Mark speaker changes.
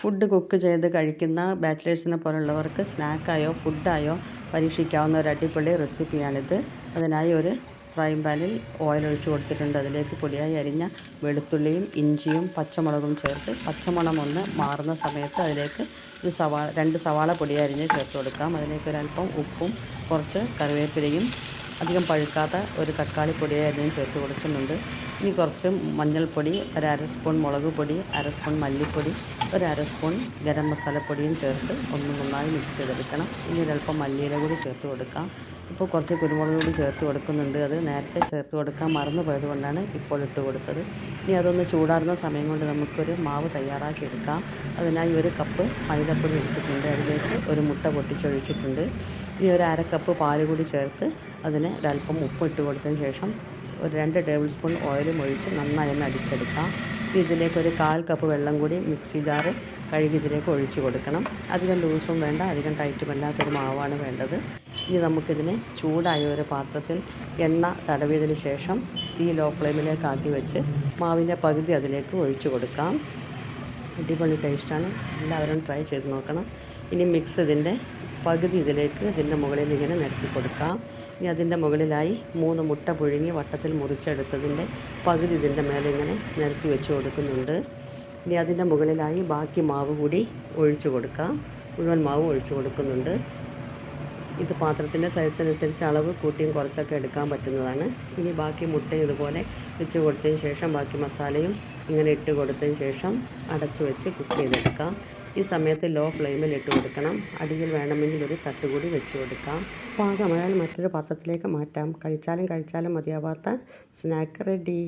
Speaker 1: Food cook ചെയ്ത് കഴിക്കുന്ന ബാച്ചിലേഴ്സിനെ പോലുള്ളവർക്ക് സ്നാക്കായോ ഫുഡായോ പരീക്ഷിക്കാവുന്ന ഒരു അടിപൊളി റെസിപ്പിയാണിത്. അതിനായി ഒരു ഫ്രൈങ് പാനിൽ ഓയിൽ ഒഴിച്ച് കൊടുത്തിട്ടുണ്ട്. അതിലേക്ക് പൊടിയായി അരിഞ്ഞ വെളുത്തുള്ളിയും ഇഞ്ചിയും പച്ചമുളകും ചേർത്ത് പച്ചമണം ഒന്ന് മാറുന്ന സമയത്ത് അതിലേക്ക് രണ്ട് സവാള പൊടിയായി അരിഞ്ഞ് ചേർത്ത് കൊടുക്കാം. അതിലേക്ക് ഒരല്പം ഉപ്പും കുറച്ച് കറിവേപ്പിലയും അധികം പഴുക്കാത്ത ഒരു തക്കാളി പൊടിയായി അരിഞ്ഞ് ചേർത്ത് കൊടുക്കുന്നുണ്ട്. ഇനി കുറച്ച് മഞ്ഞൾപ്പൊടി, അര സ്പൂൺ മുളക് പൊടി, അര സ്പൂൺ മല്ലിപ്പൊടി, അര സ്പൂൺ ഗരം മസാലപ്പൊടിയും ചേർത്ത് ഒന്ന് നന്നായി മിക്സ് ചെയ്തെടുക്കണം. ഇനി ഒരല്പം മല്ലിയില കൂടി ചേർത്ത് കൊടുക്കാം. ഇപ്പോൾ കുറച്ച് കുരുമുളക് കൂടി ചേർത്ത് കൊടുക്കുന്നുണ്ട്. അത് നേരത്തെ ചേർത്ത് കൊടുക്കാൻ മറന്നു പോയത് കൊണ്ടാണ് ഇപ്പോൾ ഇട്ട് കൊടുത്തത്. ഇനി അതൊന്ന് ചൂടാറുന്ന സമയം കൊണ്ട് നമുക്കൊരു മാവ് തയ്യാറാക്കി എടുക്കാം. അതിനായി ഒരു കപ്പ് മൈദപ്പൊടി എടുത്തിട്ടുണ്ട്. അതിലേക്ക് ഒരു മുട്ട പൊട്ടിച്ചൊഴിച്ചിട്ടുണ്ട്. ഇനി ഒരു അര കപ്പ് പാൽ കൂടി ചേർത്ത് അതിന് ഒരല്പം ഉപ്പ് ഇട്ട് കൊടുത്തതിന് ശേഷം ഒരു 2 ടേബിൾ സ്പൂൺ ഓയിലും ഒഴിച്ച് നന്നായി ഒന്ന് അടിച്ചെടുക്കാം. ഇതിലേക്ക് ഒരു 1/4 കപ്പ് വെള്ളം കൂടി മിക്സി ജാറ് കഴുകി ഇതിലേക്ക് ഒഴിച്ച് കൊടുക്കണം. അധികം ലൂസും വേണ്ട, അധികം ടൈറ്റുമല്ലാത്തൊരു മാവാണ് വേണ്ടത്. ഇനി നമുക്കിതിനെ ചൂടായ ഒരു പാത്രത്തിൽ എണ്ണ തടവിയതിന് ശേഷം തീ ലോ ഫ്ലെയിമിലേക്ക് ആക്കി വെച്ച് മാവിൻ്റെ പകുതി അതിലേക്ക് ഒഴിച്ച് കൊടുക്കാം. അടിപൊളി ടേസ്റ്റാണ്, എല്ലാവരും ട്രൈ ചെയ്ത് നോക്കണം. ഇനി മിക്സ് ഇതിൻ്റെ പകുതി ഇതിൻ്റെ മുകളിൽ ഇങ്ങനെ നിരത്തി കൊടുക്കാം. ഇനി അതിൻ്റെ മുകളിലായി 3 മുട്ട പുഴുങ്ങി വട്ടത്തിൽ മുറിച്ചെടുത്തതിൻ്റെ പകുതി ഇതിൻ്റെ മേലെ ഇങ്ങനെ നിരത്തി വെച്ച് കൊടുക്കുന്നുണ്ട്. ഇനി അതിൻ്റെ മുകളിലായി ബാക്കി മാവ് കൂടി ഒഴിച്ചു കൊടുക്കാം. മുഴുവൻ മാവ് ഒഴിച്ചു കൊടുക്കുന്നുണ്ട്. ഇത് പാത്രത്തിൻ്റെ സൈസിനനുസരിച്ച് അളവ് കൂട്ടിയും കുറച്ചൊക്കെ എടുക്കാൻ പറ്റുന്നതാണ്. ഇനി ബാക്കി മുട്ടയും ഇതുപോലെ വെച്ച് കൊടുത്തതിന് ശേഷം ബാക്കി മസാലയും ഇങ്ങനെ ഇട്ട് കൊടുത്തതിന് ശേഷം അടച്ച് വെച്ച് കുക്ക് ചെയ്തെടുക്കാം. ഈ സമയത്ത് ലോ ഫ്ലെയിമിൽ ഇട്ട് കൊടുക്കണം. അടിയിൽ വേണമെങ്കിൽ ഒരു തട്ട് കൂടി വെച്ച് കൊടുക്കാം. പാകമായാൽ മറ്റൊരു പാത്രത്തിലേക്ക് മാറ്റാം. കഴിച്ചാലും മതിയാവാത്ത സ്നാക്ക് റെഡി.